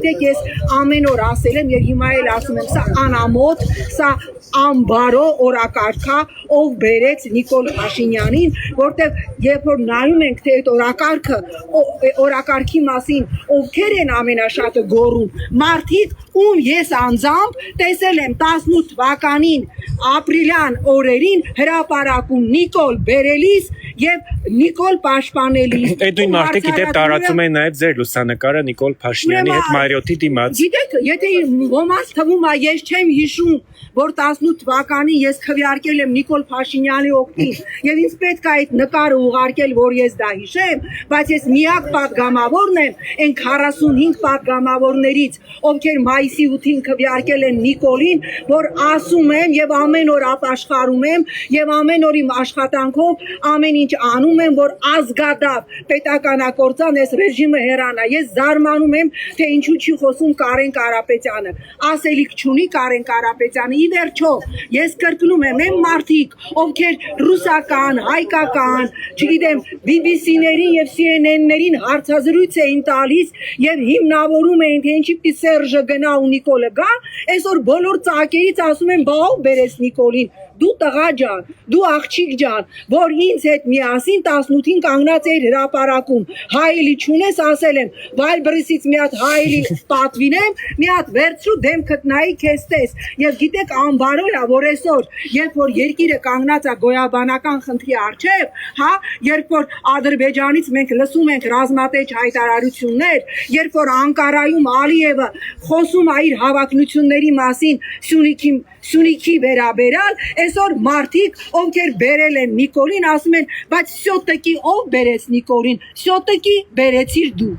Ես ամեն օր ասել եմ եւ հիմա էլ ասում եմ, սա անամոթ, սա ամբարո օրակարգա, ով բերեց Նիկոլ Փաշինյանին, որտեղ երբ որ նայում ենք թե այդ օրակարգի մասին ովքեր են ամենաշատը գոռում, մարդիկ, ում ես անձամբ տեսել եմ 18 թվականին ապրիլյան օրերին հրապարակում Նիկոլ բերելիս եւ Նիկոլ պաշտպանելիս։ Այդ նույն մարդիկ դե տարածում են նաեւ ձեր լուսանկարը Նիկոլ Փաշինյանի հետ Մայրիոթի դիմաց։ Գիտեք, եթե ոմանց թվում է, ես չեմ հիշում, որ 18 թվականին ես քվեարկել եմ Նիկոլ Փաշինյանի օգտին եւ ինձ պետք է այդ նկարը ուղարկել, որ ես դա հիշեմ, բայց ես միակ պատգամավորն եմ այն 45 պատգամավորներից, ովքեր մայիսի 8-ին քվեարկել են Նիկոլին, որ ասում եմ եւ ամեն օր ապաշխարում եմ եւ ամեն օր իմ աշխատանքով ամեն ինչ անում եմ, որ ազգադապ պետականակորձան այս ռեժիմը հեռանա։ Ես զարմանում եմ, թե ինչու չի խոսում Կարեն Կարապետյանը։ Ասելիք չունի Կարեն Կարապետյանը։ Ի վերջո, ես կրկնում եմ, այն մարդիկ, ովքեր ռուսական, հայկական, չգիտեմ, BBC-ներին եւ CNN-ներին հարցազրույց էին տալիս եւ հիմնավորում էին, թե ինչի պիտի Սերժը գնա ու Նիկոլը գա, այսօր բոլոր ծակերից ասում են, բա ով բերեց Նիկոլին։ Դու տղա ջան, դու աղջիկ ջան, որ ինձ հետ միասին 18-ին կանգնած էիր հրապարակում, հայելի չունես, ասել եմ, Վայլբրիսից մի հատ հայելի պատվինեմ, մի հատ վերցրու դեմքդ նայի քեզ տես։ Եվ գիտեք անբարո է, որ այսօր, երբ որ երկիրը կանգնած է գոյաբանական խնդրի առջև, հա, երբ որ Ադրբեջանից մենք լսում ենք ռազմատեչ հայտարարություններ, երբ որ Անկարայում Ալիևը խոսում է իր հավակնությունների մասին Սյունիքի վերաբերյալ, այսօր մարդիկ, ովքեր բերել են Նիկոլին, ասում են, բայց սյոտիկի ով բերեց Նիկոլին, սյոտիկի բերեցիր դու։